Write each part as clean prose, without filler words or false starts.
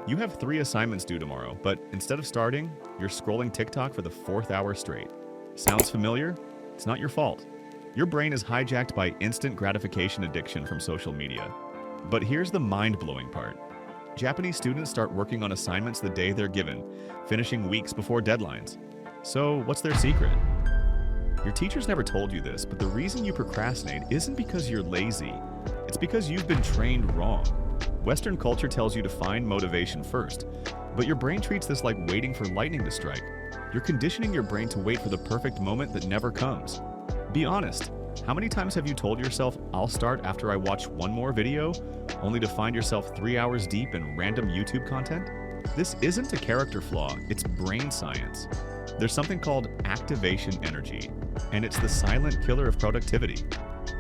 You have 3 assignments due tomorrow, but instead of starting, you're scrolling TikTok for the 4th hour straight. Sounds familiar? It's not your fault. Your brain is hijacked by instant gratification addiction from social media. But here's the mind-blowing part. Japanese students start working on assignments the day they're given, finishing weeks before deadlines. So what's their secret? Your teachers never told you this, but the reason you procrastinate isn't because you're lazy. It's because you've been trained wrong. Western culture tells you to find motivation first, but your brain treats this like waiting for lightning to strike. You're conditioning your brain to wait for the perfect moment that never comes. Be honest. How many times have you told yourself, I'll start after I watch one more video, only to find yourself 3 hours deep in random YouTube content? This isn't a character flaw, it's brain science. There's something called activation energy, and it's the silent killer of productivity.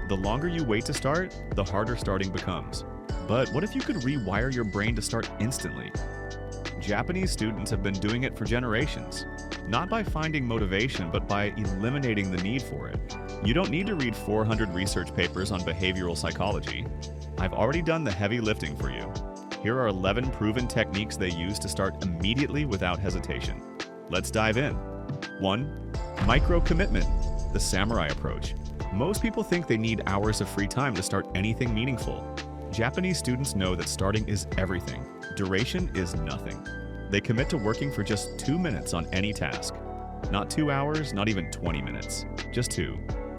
The longer you wait to start, the harder starting becomes. But what if you could rewire your brain to start instantly? Japanese students have been doing it for generations, not by finding motivation, but by eliminating the need for it. You don't need to read 400 research papers on behavioral psychology. I've already done the heavy lifting for you. Here are 11 proven techniques they use to start immediately without hesitation. Let's dive in. 1. Micro-commitment, the samurai approach. Most people think they need hours of free time to start anything meaningful. Japanese students know that starting is everything. Duration is nothing. They commit to working for just 2 minutes on any task. Not 2 hours, not even 20 minutes, just 2.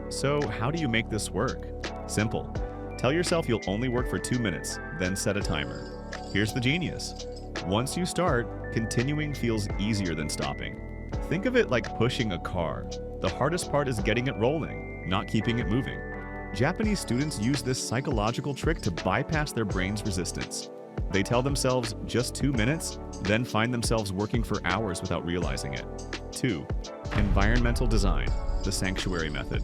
So how do you make this work? Simple. Tell yourself you'll only work for 2 minutes, then set a timer. Here's the genius. Once you start, continuing feels easier than stopping. Think of it like pushing a car. The hardest part is getting it rolling, not keeping it moving. Japanese students use this psychological trick to bypass their brain's resistance. They tell themselves just 2 minutes, then find themselves working for hours without realizing it. 2. Environmental design, the sanctuary method.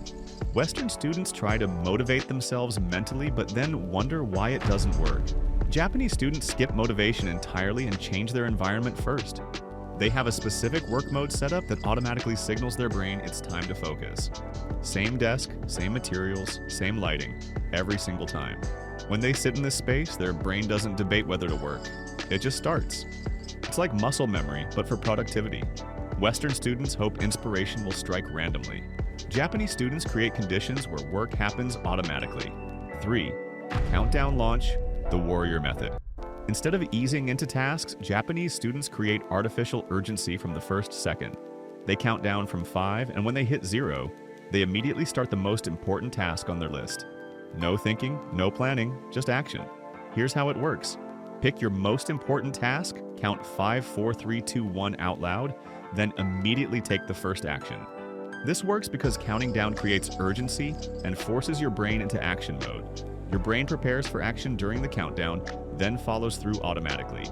Western students try to motivate themselves mentally, but then wonder why it doesn't work. Japanese students skip motivation entirely and change their environment first. They have a specific work mode set up that automatically signals their brain it's time to focus. Same desk, same materials, same lighting, every single time. When they sit in this space, their brain doesn't debate whether to work. It just starts. It's like muscle memory, but for productivity. Western students hope inspiration will strike randomly. Japanese students create conditions where work happens automatically. 3. Countdown launch, the warrior method. Instead of easing into tasks, Japanese students create artificial urgency from the first second. They count down from 5, and when they hit 0, they immediately start the most important task on their list. No thinking, no planning, just action. Here's how it works. Pick your most important task, count 5, 4, 3, 2, 1 out loud, then immediately take the first action. This works because counting down creates urgency and forces your brain into action mode. Your brain prepares for action during the countdown, then follows through automatically.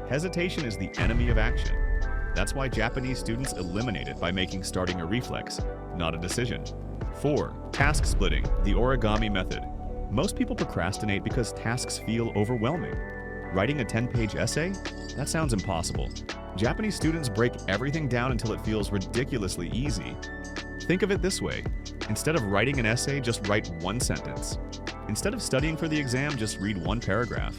Hesitation is the enemy of action. That's why Japanese students eliminate it by making starting a reflex, not a decision. 4. Task splitting, the origami method. Most people procrastinate because tasks feel overwhelming. Writing a 10-page essay? That sounds impossible. Japanese students break everything down until it feels ridiculously easy. Think of it this way. Instead of writing an essay, just write one sentence. Instead of studying for the exam, just read one paragraph.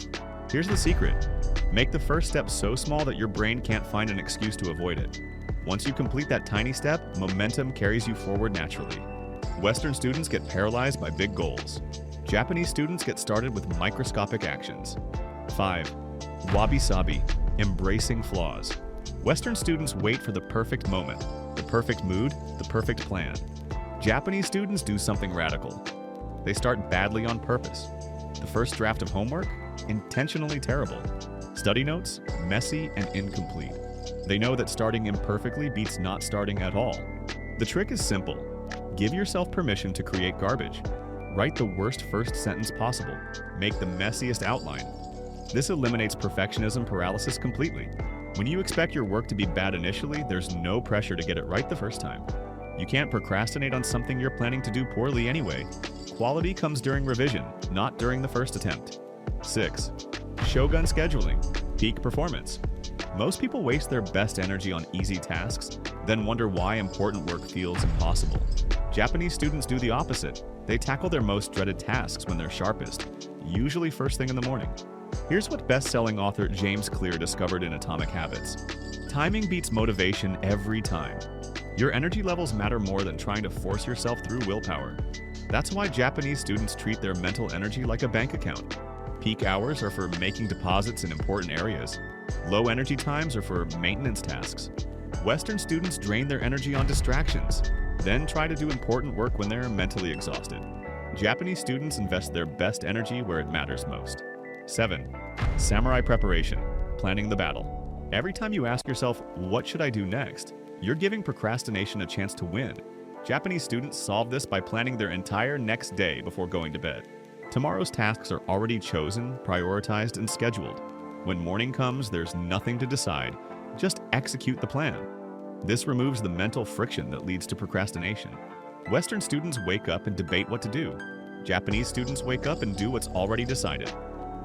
Here's the secret. Make the first step so small that your brain can't find an excuse to avoid it. Once you complete that tiny step, momentum carries you forward naturally. Western students get paralyzed by big goals. Japanese students get started with microscopic actions. 5. Wabi-Sabi, embracing flaws. Western students wait for the perfect moment, the perfect mood, the perfect plan. Japanese students do something radical. They start badly on purpose. The first draft of homework? Intentionally terrible. Study notes? Messy and incomplete. They know that starting imperfectly beats not starting at all. The trick is simple. Give yourself permission to create garbage. Write the worst first sentence possible. Make the messiest outline. This eliminates perfectionism paralysis completely. When you expect your work to be bad initially, there's no pressure to get it right the first time. You can't procrastinate on something you're planning to do poorly anyway. Quality comes during revision, not during the first attempt. 6. Shogun scheduling, peak performance. Most people waste their best energy on easy tasks, then wonder why important work feels impossible. Japanese students do the opposite. They tackle their most dreaded tasks when they're sharpest, usually first thing in the morning. Here's what best-selling author James Clear discovered in Atomic Habits. Timing beats motivation every time. Your energy levels matter more than trying to force yourself through willpower. That's why Japanese students treat their mental energy like a bank account. Peak hours are for making deposits in important areas. Low energy times are for maintenance tasks. Western students drain their energy on distractions, then try to do important work when they're mentally exhausted. Japanese students invest their best energy where it matters most. 7. Samurai preparation, planning the battle. Every time you ask yourself, what should I do next? You're giving procrastination a chance to win. Japanese students solve this by planning their entire next day before going to bed. Tomorrow's tasks are already chosen, prioritized, and scheduled. When morning comes, there's nothing to decide. Just execute the plan. This removes the mental friction that leads to procrastination. Western students wake up and debate what to do. Japanese students wake up and do what's already decided.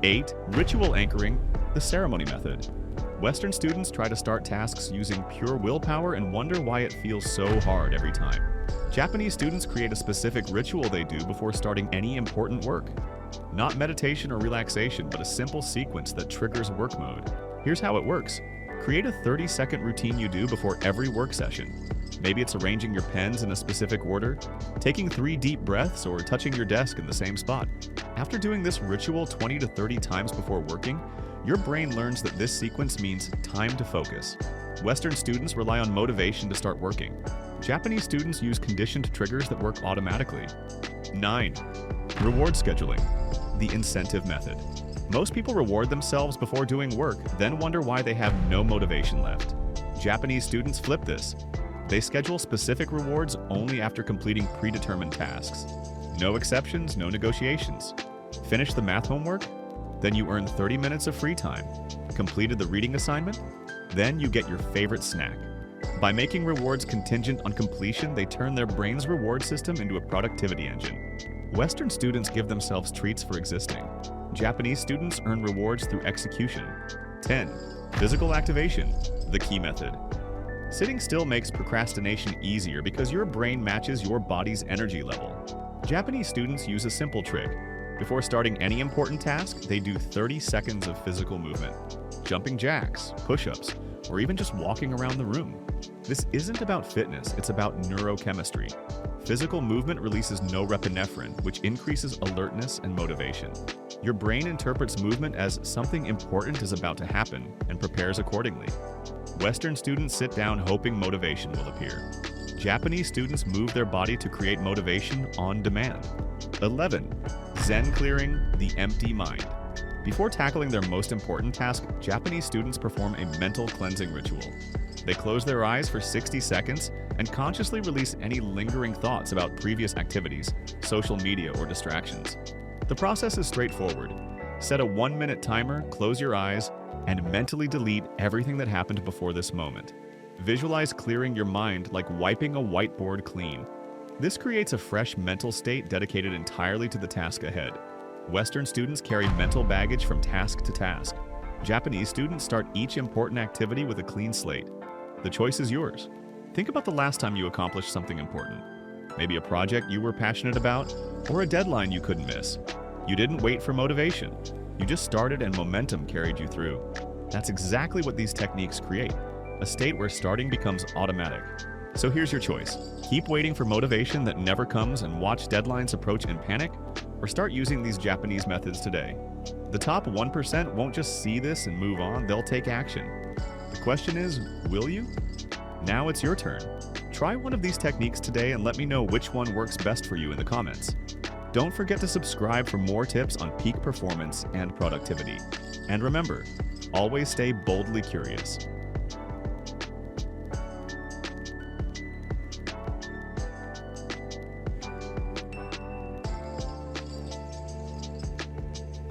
8. Ritual anchoring, the ceremony method. Western students try to start tasks using pure willpower and wonder why it feels so hard every time. Japanese students create a specific ritual they do before starting any important work. Not meditation or relaxation, but a simple sequence that triggers work mode. Here's how it works. Create a 30-second routine you do before every work session. Maybe it's arranging your pens in a specific order, taking 3 deep breaths, or touching your desk in the same spot. After doing this ritual 20 to 30 times before working, your brain learns that this sequence means time to focus. Western students rely on motivation to start working. Japanese students use conditioned triggers that work automatically. 9. Reward scheduling, the incentive method. Most people reward themselves before doing work, then wonder why they have no motivation left. Japanese students flip this. They schedule specific rewards only after completing predetermined tasks. No exceptions, no negotiations. Finish the math homework? Then you earn 30 minutes of free time. Completed the reading assignment? Then you get your favorite snack. By making rewards contingent on completion, they turn their brain's reward system into a productivity engine. Western students give themselves treats for existing. Japanese students earn rewards through execution. 10. Physical activation, the key method. Sitting still makes procrastination easier because your brain matches your body's energy level. Japanese students use a simple trick. Before starting any important task, they do 30 seconds of physical movement. Jumping jacks, push-ups, or even just walking around the room. This isn't about fitness, it's about neurochemistry. Physical movement releases norepinephrine, which increases alertness and motivation. Your brain interprets movement as something important is about to happen and prepares accordingly. Western students sit down hoping motivation will appear. Japanese students move their body to create motivation on demand. 11. Zen clearing, the empty mind. Before tackling their most important task, Japanese students perform a mental cleansing ritual. They close their eyes for 60 seconds and consciously release any lingering thoughts about previous activities, social media, or distractions. The process is straightforward. Set a 1-minute timer, close your eyes, and mentally delete everything that happened before this moment. Visualize clearing your mind like wiping a whiteboard clean. This creates a fresh mental state dedicated entirely to the task ahead. Western students carry mental baggage from task to task. Japanese students start each important activity with a clean slate. The choice is yours. Think about the last time you accomplished something important. Maybe a project you were passionate about, or a deadline you couldn't miss. You didn't wait for motivation. You just started and momentum carried you through. That's exactly what these techniques create, a state where starting becomes automatic. So here's your choice. Keep waiting for motivation that never comes and watch deadlines approach in panic, or start using these Japanese methods today. The top 1% won't just see this and move on, they'll take action. The question is, will you? Now it's your turn. Try one of these techniques today and let me know which one works best for you in the comments. Don't forget to subscribe for more tips on peak performance and productivity. And remember, always stay boldly curious.